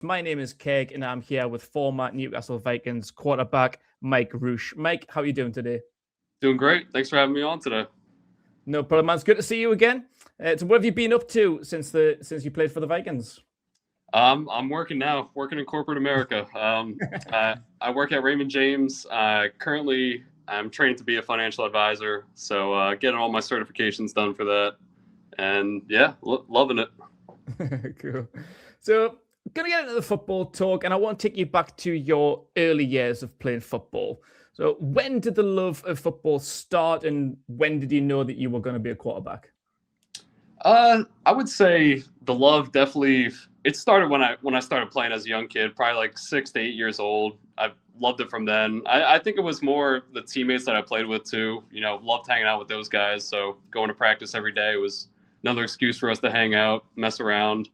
My name is Keg, and I'm here with former Newcastle Vikings quarterback Mike Ruisch. Mike, how are you doing today? Doing great. Thanks for having me on today. No problem, man. It's good to see you again. So what have you been up to since you played for the Vikings? I'm working now, working in corporate America. I work at Raymond James. Currently, I'm trained to be a financial advisor, so getting all my certifications done for that, and yeah, loving it. Cool. So, gonna get into the football talk, and I want to take you back to your early years of playing football. So, when did the love of football start, and when did you know that you were going to be a quarterback? I would say the love definitely. It started when I started playing as a young kid, probably like 6 to 8 years old. I loved it from then. I think it was more the teammates that I played with too. Loved hanging out with those guys. So going to practice every day was another excuse for us to hang out, mess around.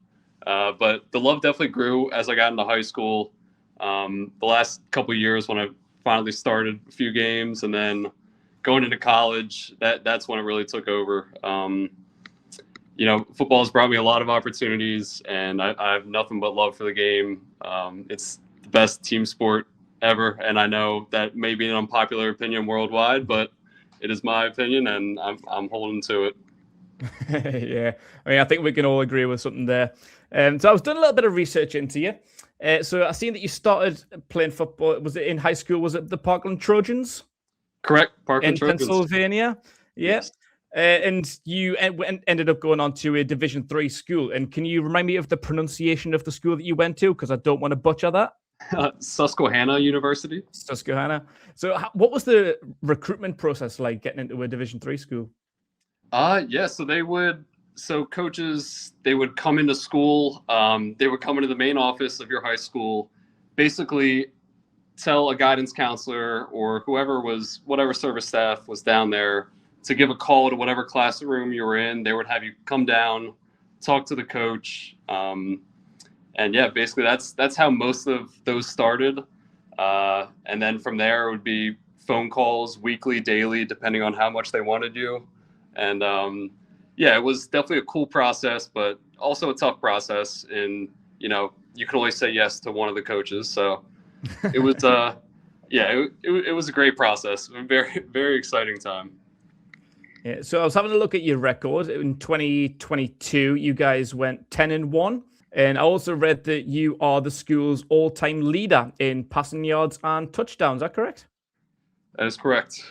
But the love definitely grew as I got into high school. The last couple of years when I finally started a few games, and then going into college, that's when it really took over. Football has brought me a lot of opportunities, and I have nothing but love for the game. It's the best team sport ever, and I know that may be an unpopular opinion worldwide, but it is my opinion, and I'm holding to it. Yeah, I mean, I think we can all agree with something there. So I was doing a little bit of research into you. So I seen that you started playing football. Was it in high school? Was it the Parkland Trojans? Correct, Parkland In Trojans. Pennsylvania? Yeah. Yes. And you ended up going on to a Division III school. And can you remind me of the pronunciation of the school that you went to? Because I don't want to butcher that. Susquehanna University. Susquehanna. So what was the recruitment process like getting into a Division III school? Yeah, so coaches, they would come into school, they would come into the main office of your high school, basically tell a guidance counselor or whatever service staff was down there to give a call to whatever classroom you were in. They would have you come down, talk to the coach. And yeah, basically that's how most of those started. And then from there it would be phone calls, weekly, daily, depending on how much they wanted you. And yeah, it was definitely a cool process, but also a tough process. And, you can only say yes to one of the coaches. So it was, it was a great process. A very, very exciting time. Yeah, so I was having a look at your record. In 2022, you guys went 10-1. And I also read that you are the school's all-time leader in passing yards and touchdowns. Is that correct? That is correct.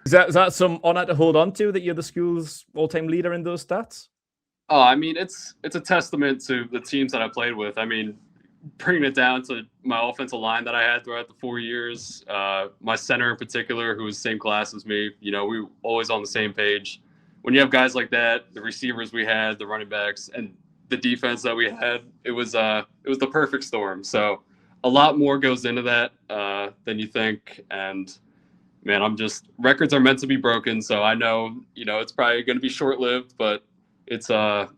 Is that some honor to hold on to, that you're the school's all-time leader in those stats? Oh, I mean, it's a testament to the teams that I played with. I mean, bringing it down to my offensive line that I had throughout the 4 years, my center in particular, who was the same class as me, we were always on the same page. When you have guys like that, the receivers we had, the running backs, and the defense that we had, it was the perfect storm. So a lot more goes into that than you think. And man, records are meant to be broken. So I know, it's probably going to be short-lived, but it's a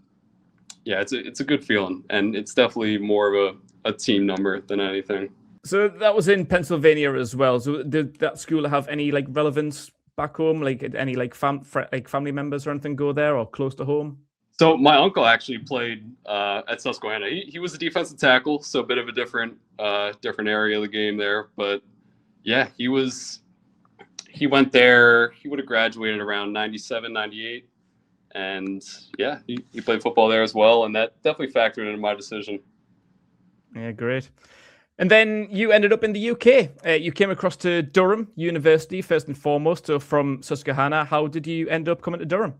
good feeling. And it's definitely more of a team number than anything. So that was in Pennsylvania as well. So did that school have any relevance back home? Any family members or anything go there or close to home? So my uncle actually played at Susquehanna. He was a defensive tackle, so a bit of a different area of the game there. But yeah, he went there. He would have graduated around 97, 98. And yeah, he played football there as well. And that definitely factored into my decision. Yeah, great. And then you ended up in the UK. You came across to Durham University first and foremost. So from Susquehanna, how did you end up coming to Durham?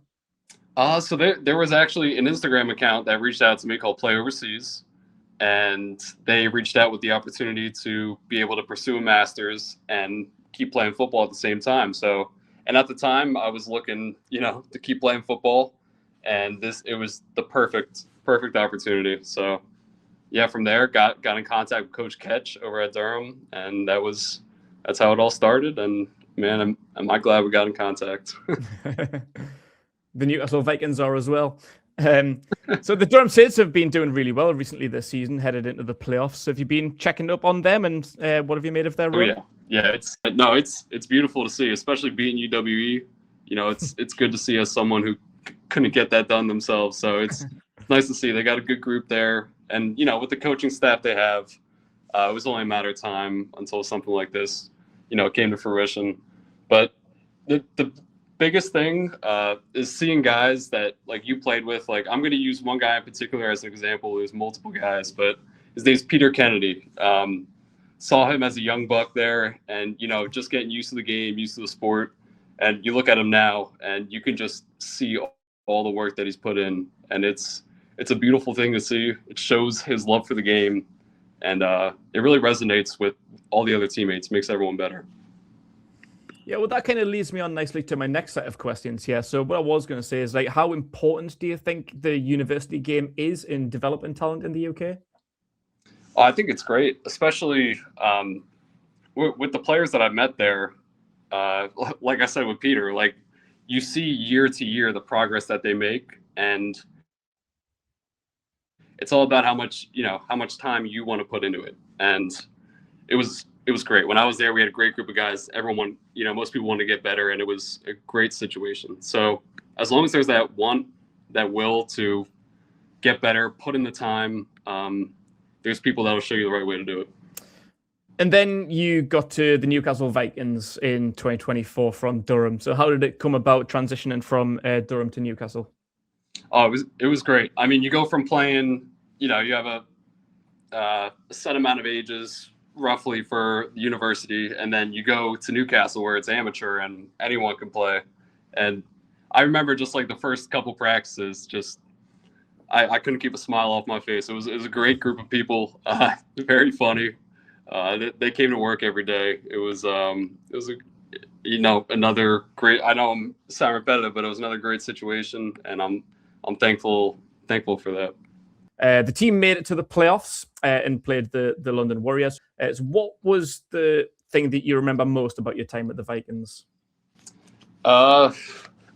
So there was actually an Instagram account that reached out to me called Play Overseas. And they reached out with the opportunity to be able to pursue a master's and keep playing football at the same time. So, and at the time I was looking, to keep playing football, and it was the perfect opportunity. So yeah, from there got in contact with Coach Ketch over at Durham, and that's how it all started. And man, am I glad we got in contact. The Newcastle Vikings are as well. So the Durham Saints have been doing really well recently this season, headed into the playoffs. Have you been checking up on them, and what have you made of their run? Oh, yeah. It's beautiful to see, especially beating UWE. It's good to see as someone who couldn't get that done themselves. So it's nice to see they got a good group there. And with the coaching staff they have, it was only a matter of time until something like this, came to fruition. But the biggest thing is seeing guys that like you played with. Like I'm going to use one guy in particular as an example. There's multiple guys, but his name's Peter Kennedy. Saw him as a young buck there, and just getting used to the game, used to the sport. And you look at him now, and you can just see all the work that he's put in, and it's a beautiful thing to see. It shows his love for the game, and it really resonates with all the other teammates. Makes everyone better. Yeah, well, that kind of leads me on nicely to my next set of questions here. So what I was going to say is, like, how important do you think the university game is in developing talent in the UK? Oh, I think it's great, especially with the players that I've met there. Like I said with Peter, like you see year to year the progress that they make, and it's all about how much time you want to put into it. And it was great. When I was there, we had a great group of guys. Everyone, most people wanted to get better, and it was a great situation. So as long as there's that will to get better, put in the time, there's people that will show you the right way to do it. And then you got to the Newcastle Vikings in 2024 from Durham. So how did it come about transitioning from Durham to Newcastle? Oh, it was great. I mean, you go from playing, you have a set amount of ages roughly for the university, and then you go to Newcastle where it's amateur and anyone can play. And I remember just like the first couple practices, just I couldn't keep a smile off my face. It was a great group of people, very funny. They came to work every day. It was another great. I know I'm sound repetitive, but it was another great situation, and I'm thankful for that. The team made it to the playoffs and played the London Warriors. So what was the thing that you remember most about your time at the Vikings? I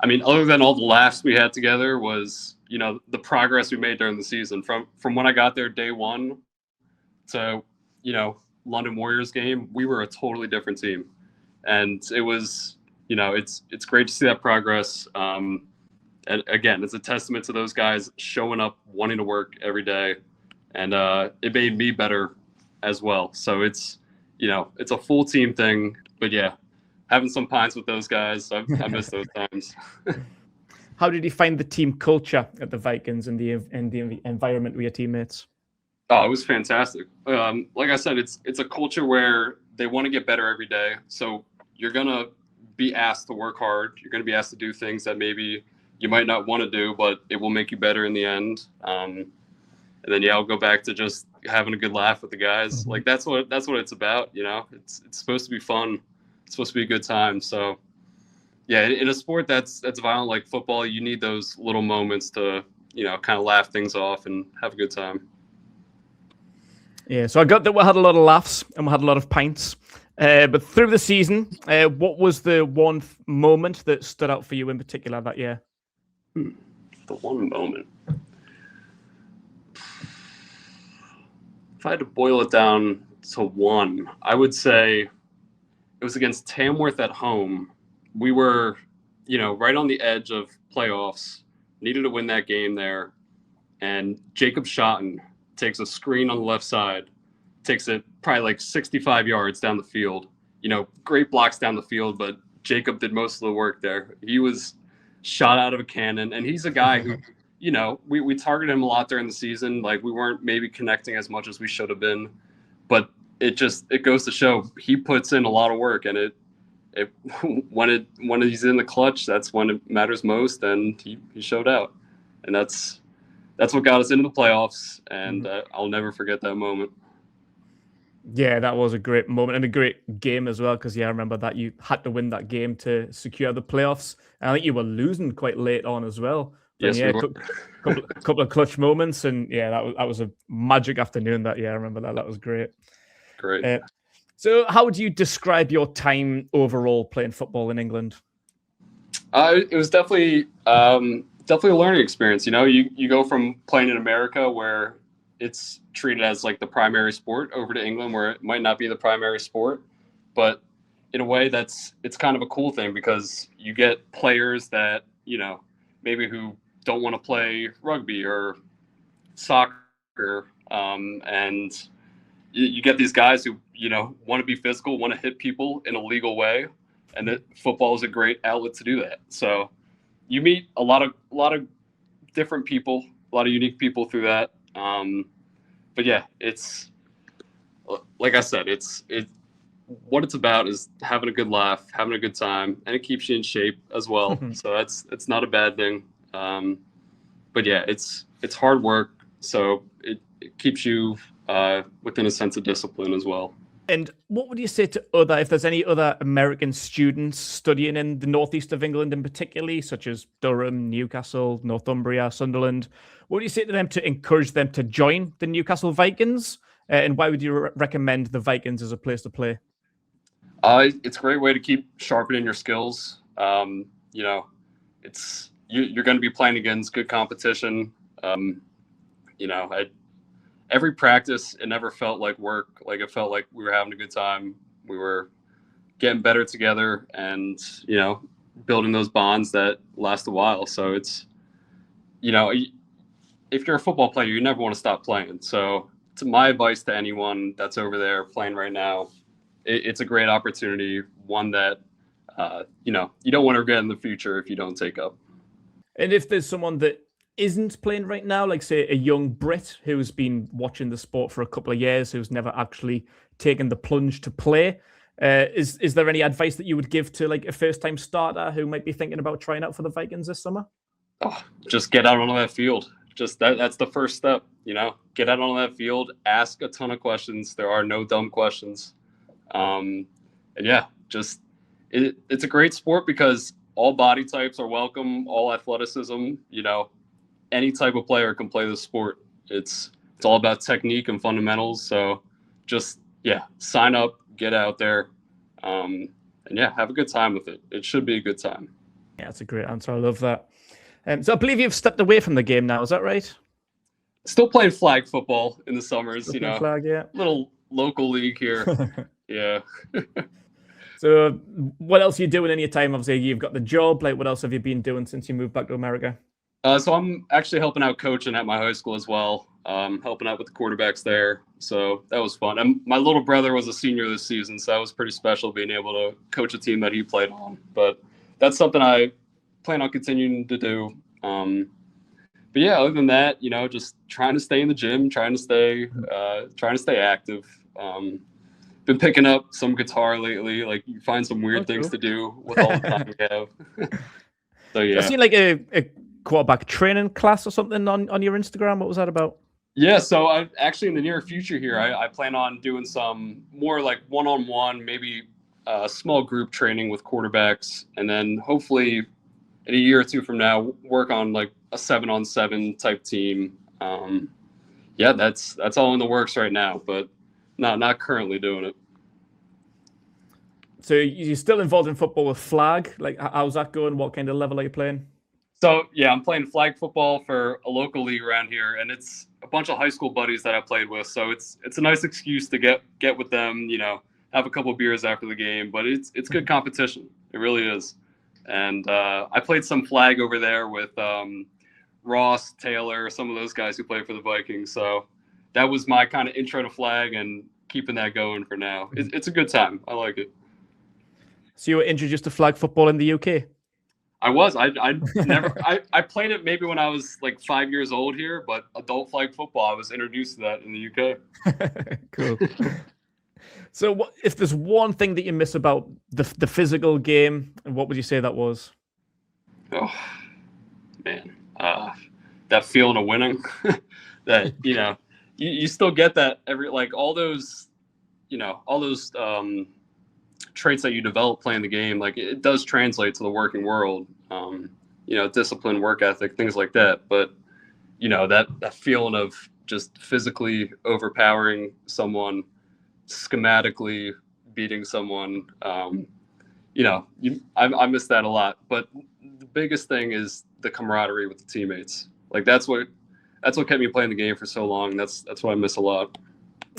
mean, other than all the laughs we had together, was the progress we made during the season. From when I got there day one to London Warriors game, we were a totally different team, and it was it's great to see that progress. And again, it's a testament to those guys showing up, wanting to work every day, and it made me better as well. So it's a full team thing. But yeah, having some pints with those guys, I miss those times. How did you find the team culture at the Vikings and the environment with your teammates? Oh, it was fantastic. Like I said, it's a culture where they want to get better every day. So you're gonna be asked to work hard. You're gonna be asked to do things that maybe you might not want to do, but it will make you better in the end. And then I'll go back to just having a good laugh with the guys. Like that's what it's about. It's supposed to be fun. It's supposed to be a good time. So yeah, in a sport that's violent like football, you need those little moments to kind of laugh things off and have a good time. Yeah, so I got that we had a lot of laughs and we had a lot of pints. But through the season, what was the one moment that stood out for you in particular that year? The one moment. If I had to boil it down to one, I would say it was against Tamworth at home. We were, right on the edge of playoffs, needed to win that game there. And Jacob Schotten takes a screen on the left side, takes it probably like 65 yards down the field. Great blocks down the field, but Jacob did most of the work there. He was shot out of a cannon, and he's a guy who, we targeted him a lot during the season. Like we weren't maybe connecting as much as we should have been, but it goes to show he puts in a lot of work, and when he's in the clutch, that's when it matters most, and he showed out, and that's what got us into the playoffs, and I'll never forget that moment. Yeah, that was a great moment and a great game as well, because I remember that you had to win that game to secure the playoffs, and I think you were losing quite late on as well. Yes, we were. couple of clutch moments, and yeah, that was a magic afternoon that year. I remember that. That was great. Great. So how would you describe your time overall playing football in England? It was definitely a learning experience. You go from playing in America where it's treated as like the primary sport over to England where it might not be the primary sport, but in a way it's kind of a cool thing because you get players that, maybe who don't want to play rugby or soccer, And you get these guys who, want to be physical, want to hit people in a legal way, and that football is a great outlet to do that. So you meet a lot of different people, a lot of unique people through that. But yeah, it's like I said, what it's about is having a good laugh, having a good time, and it keeps you in shape as well. So it's not a bad thing. But yeah, it's hard work, so it keeps you within a sense of discipline as well. And what would you say to if there's any other American students studying in the northeast of England in particularly, such as Durham, Newcastle, Northumbria, Sunderland, what would you say to them to encourage them to join the Newcastle Vikings? And why would you recommend the Vikings as a place to play? It's a great way to keep sharpening your skills. It's you're going to be playing against good competition. Every practice, it never felt like work. Like it felt like we were having a good time. We were getting better together and, building those bonds that last a while. So it's, if you're a football player, you never want to stop playing. So to my advice to anyone that's over there playing right now, it's a great opportunity, one that, you don't want to regret in the future if you don't take up. And if there's someone that isn't playing right now, like say a young Brit who's been watching the sport for a couple of years, who's never actually taken the plunge to play, is there any advice that you would give to like a first-time starter who might be thinking about trying out for the Vikings this summer? Oh, just get out on that field. Just that's the first step, get out on that field, ask a ton of questions. There are no dumb questions. And yeah, it's a great sport because all body types are welcome, all athleticism, any type of player can play this sport. It's all about technique and fundamentals. So just, sign up, get out there, and have a good time with it. It should be a good time. Yeah, that's a great answer. I love that. So I believe you've stepped away from the game now. Is that right? Still playing flag football in the summers, Flag, yeah. Little local league here. Yeah. So what else are you doing in your time? Obviously, you've got the job. Like, what else have you been doing since you moved back to America? So I'm actually helping out coaching at my high school as well, helping out with the quarterbacks there. So that was fun. And my little brother was a senior this season, so that was pretty special being able to coach a team that he played on. But that's something I plan on continuing to do. But yeah, other than that, just trying to stay in the gym, trying to stay active. Been picking up some guitar lately. Like you find some weird things to do with all the time we have. So yeah, I've seen like a quarterback training class or something on your Instagram. What was that about? Yeah, so I actually in the near future here, I plan on doing some more like one-on-one, maybe small group training with quarterbacks, and then hopefully in a year or two from now, work on like a 7-on-7 type team. Yeah, that's all in the works right now, but not currently doing it. So you're still involved in football with flag? Like, how's that going? What kind of level are you playing? So yeah, I'm playing flag football for a local league around here, and it's a bunch of high school buddies that I played with. So it's a nice excuse to get with them, have a couple beers after the game. But it's good competition. It really is. And I played some flag over there with Ross, Taylor, some of those guys who play for the Vikings. So that was my kind of intro to flag and keeping that going for now. It's a good time. I like it. So you were introduced to flag football in the UK? I was. I never. I played it maybe when I was like 5 years old here, but adult flag football, I was introduced to that in the UK. Cool. So, if there's one thing that you miss about the physical game, what would you say that was? Oh man, that feeling of winning. That you still get that all those traits that you develop playing the game, like it does translate to the working world. Discipline, work ethic, things like that. But that feeling of just physically overpowering someone, schematically beating someone, I miss that a lot. But the biggest thing is the camaraderie with the teammates. Like that's what kept me playing the game for so long. That's what I miss a lot.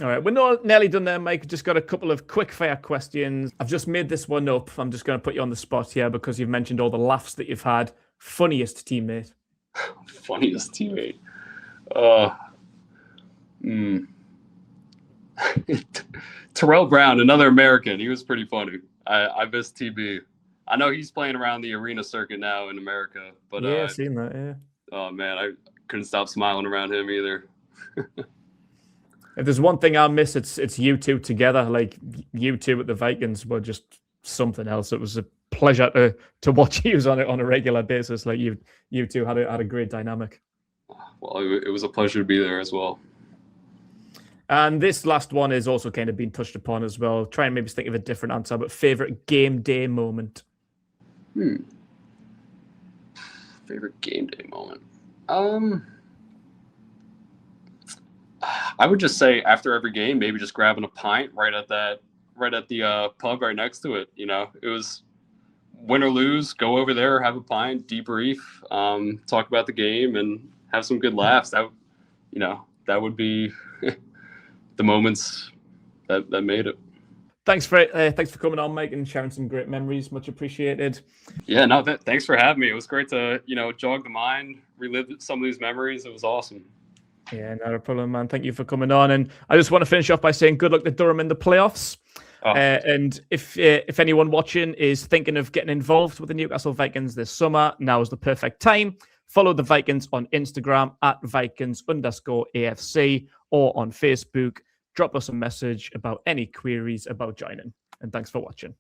All right, we're not nearly done there, Mike. Just got a couple of quick fire questions. I've just made this one up. I'm just going to put you on the spot here because you've mentioned all the laughs that you've had. Funniest teammate? Funniest teammate? Mm. Terrell Brown, another American. He was pretty funny. I miss TB. I know he's playing around the arena circuit now in America, but Yeah, I've seen that. Yeah. oh man, I couldn't stop smiling around him either. If there's one thing I miss, it's you two together. Like you two at the Vikings were just something else. It was a pleasure to watch you on a regular basis. Like you two had a great dynamic. Well, it was a pleasure to be there as well. And this last one is also kind of been touched upon as well. Try and maybe think of a different answer, but favorite game day moment. Favorite game day moment. I would just say after every game, maybe just grabbing a pint right at the pub right next to it. You know, it was win or lose, go over there, have a pint, debrief, talk about the game, and have some good laughs. That would be the moments that made it. Thanks for coming on, Mike, and sharing some great memories. Much appreciated. Yeah, no, thanks for having me. It was great to jog the mind, relive some of these memories. It was awesome. Yeah, not a problem, man. Thank you for coming on. And I just want to finish off by saying good luck to Durham in the playoffs. And if anyone watching is thinking of getting involved with the Newcastle Vikings this summer, now is the perfect time. Follow the Vikings on Instagram at Vikings_AFC or on Facebook. Drop us a message about any queries about joining. And thanks for watching.